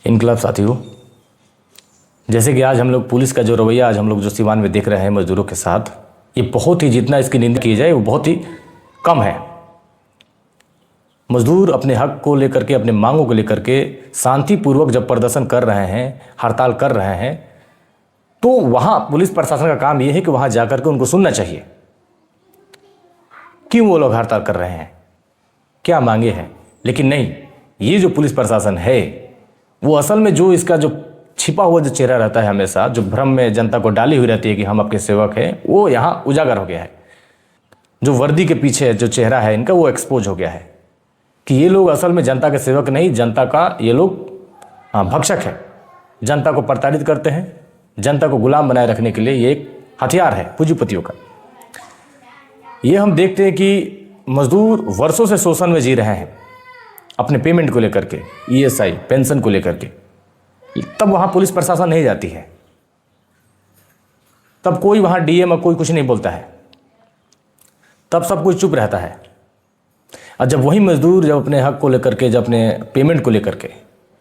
इनकलाब साथियों, जैसे कि आज हम लोग पुलिस का जो रवैया आज हम लोग जो सीवान में देख रहे हैं मजदूरों के साथ, ये बहुत ही, जितना इसकी निंदा की जाए वो बहुत ही कम है। मजदूर अपने हक को लेकर के, अपने मांगों को लेकर के शांतिपूर्वक जब प्रदर्शन कर रहे हैं, हड़ताल कर रहे हैं, तो वहाँ पुलिस प्रशासन का काम ये है कि वहाँ जाकर के उनको सुनना चाहिए। क्यों वो लोग हड़ताल कर रहे हैं, क्या मांगे हैं। लेकिन नहीं, ये जो पुलिस प्रशासन है वो असल में जो इसका जो छिपा हुआ जो चेहरा रहता है, हमेशा जो भ्रम में जनता को डाली हुई रहती है कि हम आपके सेवक हैं, वो यहाँ उजागर हो गया है। जो वर्दी के पीछे जो चेहरा है इनका, वो एक्सपोज हो गया है कि ये लोग असल में जनता के सेवक नहीं, जनता का ये लोग भक्षक है। जनता को प्रताड़ित करते हैं, जनता को गुलाम बनाए रखने के लिए ये एक हथियार है पूंजीपतियों का। ये हम देखते हैं कि मजदूर वर्षों से शोषण में जी रहे हैं अपने पेमेंट को लेकर के, ईएसआई पेंशन को लेकर के। तब वहाँ पुलिस प्रशासन नहीं जाती है, तब कोई वहाँ डीएम और कोई कुछ नहीं बोलता है, तब सब कुछ चुप रहता है। और जब वही मजदूर जब अपने हक को लेकर के, जब अपने पेमेंट को लेकर के,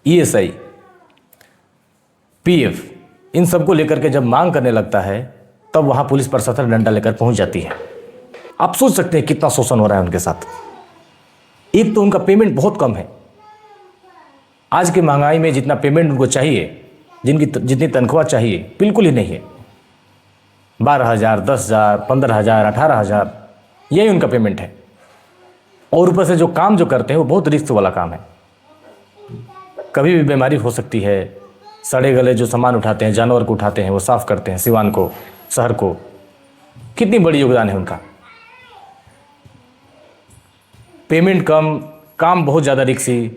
ईएसआई, पीएफ, इन सब को लेकर के जब मांग करने लगता है, तब वहाँ पुलिस प्रशासन डंडा लेकर पहुँच जाती है। आप सोच सकते हैं कितना शोषण हो रहा है उनके साथ। एक तो उनका पेमेंट बहुत कम है। आज की महंगाई में जितना पेमेंट उनको चाहिए, जितनी तनख्वाह चाहिए, बिल्कुल ही नहीं है। 12,000, 10,000, 15,000, 18,000, यही उनका पेमेंट है। और ऊपर से जो काम जो करते हैं वो बहुत रिस्क वाला काम है। कभी भी बीमारी हो सकती है। सड़े गले जो सामान उठाते हैं, जानवर को उठाते हैं, वो साफ करते हैं सिवान को, शहर को। कितनी बड़ी योगदान है उनका। पेमेंट कम, काम बहुत ज़्यादा रिक्सी।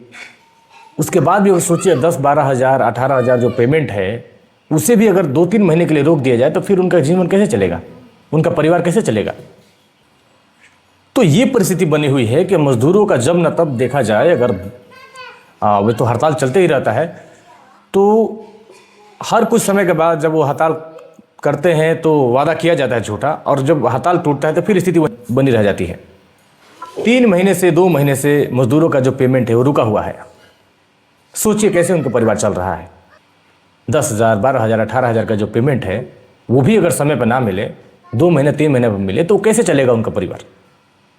उसके बाद भी अगर सोचिए 10-12,000, 18,000 जो पेमेंट है, उसे भी अगर 2-3 महीने के लिए रोक दिया जाए तो फिर उनका जीवन कैसे चलेगा, उनका परिवार कैसे चलेगा। तो ये परिस्थिति बनी हुई है कि मजदूरों का जब न तब देखा जाए, अगर वे तो हड़ताल चलते ही रहता है, तो हर कुछ समय के बाद जब वो हड़ताल करते हैं तो वादा किया जाता है झूठा, और जब हड़ताल टूटता है तो फिर स्थिति बनी रह जाती है। 3 महीने से 2 महीने से मजदूरों का जो पेमेंट है वो रुका हुआ है। सोचिए कैसे उनका परिवार चल रहा है। 10,000, 12,000, 18,000 का जो पेमेंट है वो भी अगर समय पर ना मिले, 2 महीने 3 महीने पर मिले, तो कैसे चलेगा उनका परिवार।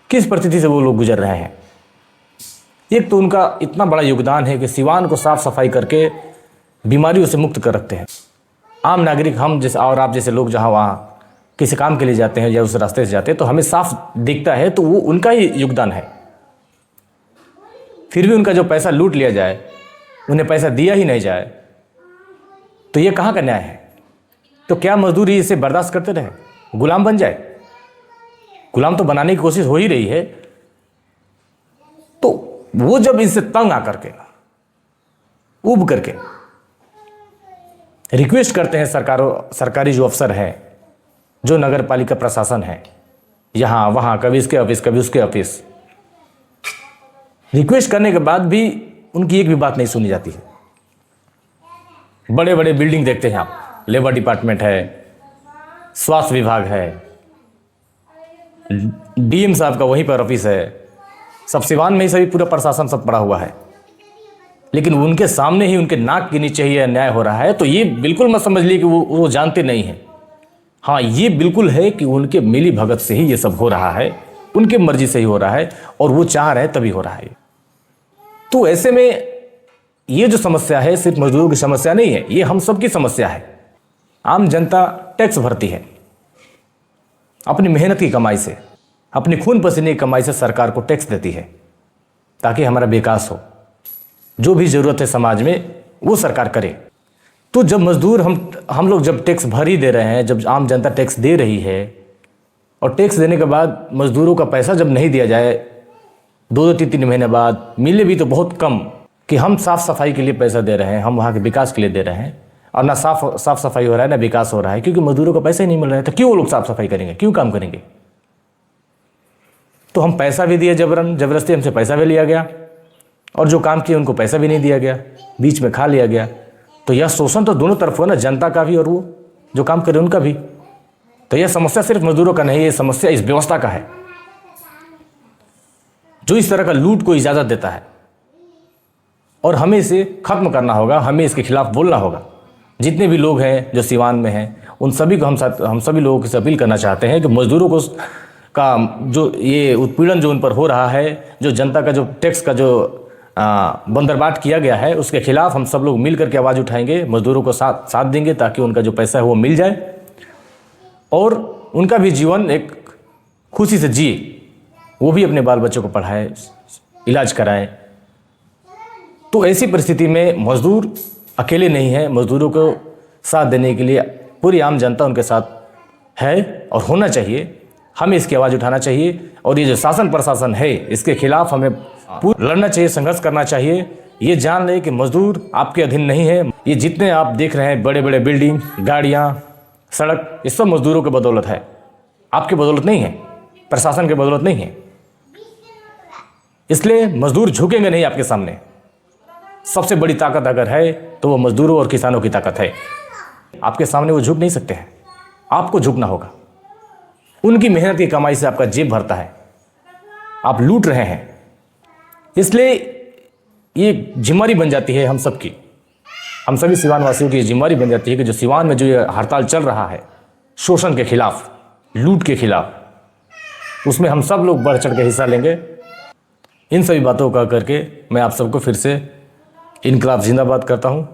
किस परिस्थिति से वो लोग गुजर रहे हैं। एक तो उनका इतना बड़ा योगदान है कि सिवान को साफ सफाई करके बीमारियों से मुक्त कर रखते हैं। आम नागरिक, हम जैसे और आप जैसे लोग जहाँ वहाँ किसी काम के लिए जाते हैं या उस रास्ते से जाते हैं तो हमें साफ दिखता है, तो वो उनका ही योगदान है। फिर भी उनका जो पैसा लूट लिया जाए, उन्हें पैसा दिया ही नहीं जाए, तो ये कहाँ का न्याय है। तो क्या मजदूरी इसे बर्दाश्त करते रहे, गुलाम बन जाए। गुलाम तो बनाने की कोशिश हो ही रही है। तो वो जब इनसे तंग आकर के, उब करके रिक्वेस्ट करते हैं सरकारी जो अफसर हैं, जो नगर पालिका प्रशासन है, यहाँ वहाँ, कभी इसके ऑफिस कभी उसके ऑफिस, रिक्वेस्ट करने के बाद भी उनकी एक भी बात नहीं सुनी जाती है। बड़े बड़े बिल्डिंग देखते हैं आप, लेबर डिपार्टमेंट है, स्वास्थ्य विभाग है, डीएम साहब का वहीं पर ऑफिस है, सब सिवान में ही सभी पूरा प्रशासन सब पड़ा हुआ है। लेकिन उनके सामने ही उनके नाक के नीचे ही अन्याय हो रहा है। तो ये बिल्कुल मत समझ लिए कि वो जानते नहीं हैं। हाँ, ये बिल्कुल है कि उनके मिली भगत से ही ये सब हो रहा है, उनके मर्जी से ही हो रहा है, और वो चाह रहे हैं तभी हो रहा है। तो ऐसे में ये जो समस्या है सिर्फ मजदूरों की समस्या नहीं है, ये हम सबकी समस्या है। आम जनता टैक्स भरती है अपनी मेहनत की कमाई से, अपनी खून पसीने की कमाई से सरकार को टैक्स देती है ताकि हमारा विकास हो। जो भी ज़रूरत है समाज में वो सरकार करे। तो जब मजदूर हम लोग जब टैक्स भर ही दे रहे हैं, जब आम जनता टैक्स दे रही है, और टैक्स देने के बाद मजदूरों का पैसा जब नहीं दिया जाए, 2-3 महीने बाद मिले भी तो बहुत कम, कि हम साफ़ सफाई के लिए पैसा दे रहे हैं, हम वहाँ के विकास के लिए दे रहे हैं, और ना साफ सफाई हो रहा है ना विकास हो रहा है, क्योंकि मजदूरों को पैसा ही नहीं मिल रहा है। तो क्यों वो लोग साफ सफाई करेंगे, क्यों काम करेंगे। तो हम पैसा भी दिए, जबरदस्ती हमसे पैसा भी लिया गया, और जो काम किए उनको पैसा भी नहीं दिया गया, बीच में खा लिया गया। तो यह शोषण तो दोनों तरफ हो ना, जनता का भी और वो जो काम करे उनका भी। तो यह समस्या सिर्फ मजदूरों का नहीं, ये समस्या इस व्यवस्था का है जो इस तरह का लूट को इजाज़त देता है। और हमें इसे ख़त्म करना होगा, हमें इसके खिलाफ बोलना होगा। जितने भी लोग हैं जो सिवान में हैं, उन सभी को हम सभी लोगों से अपील करना चाहते हैं कि मजदूरों को का जो ये उत्पीड़न जो उन पर हो रहा है, जो जनता का जो टैक्स का जो बंदरबाट किया गया है, उसके खिलाफ हम सब लोग मिल करके आवाज़ उठाएंगे, मजदूरों को साथ देंगे ताकि उनका जो पैसा है वो मिल जाए और उनका भी जीवन एक खुशी से जिए, वो भी अपने बाल बच्चों को पढ़ाए, इलाज कराए। तो ऐसी परिस्थिति में मजदूर अकेले नहीं है, मजदूरों को साथ देने के लिए पूरी आम जनता उनके साथ है और होना चाहिए। हमें इसकी आवाज़ उठाना चाहिए और ये जो शासन प्रशासन है इसके खिलाफ हमें लड़ना चाहिए, संघर्ष करना चाहिए। ये जान लें कि मजदूर आपके अधीन नहीं है। ये जितने आप देख रहे हैं बड़े बड़े बिल्डिंग, गाड़ियाँ, सड़क, ये सब मजदूरों की बदौलत है, आपकी बदौलत नहीं है, प्रशासन की बदौलत नहीं है। इसलिए मजदूर झुकेंगे नहीं आपके सामने। सबसे बड़ी ताकत अगर है तो वो मजदूरों और किसानों की ताकत है। आपके सामने वो झुक नहीं सकते हैं, आपको झुकना होगा। उनकी मेहनत की कमाई से आपका जेब भरता है, आप लूट रहे हैं। इसलिए ये जिम्मेदारी बन जाती है हम सबकी, हम सभी सिवान वासियों की ये जिम्मेदारी बन जाती है कि जो सिवान में जो ये हड़ताल चल रहा है शोषण के खिलाफ, लूट के खिलाफ, उसमें हम सब लोग बढ़ चढ़ के हिस्सा लेंगे। इन सभी बातों का करके मैं आप सबको फिर से इनकलाब जिंदाबाद करता हूँ।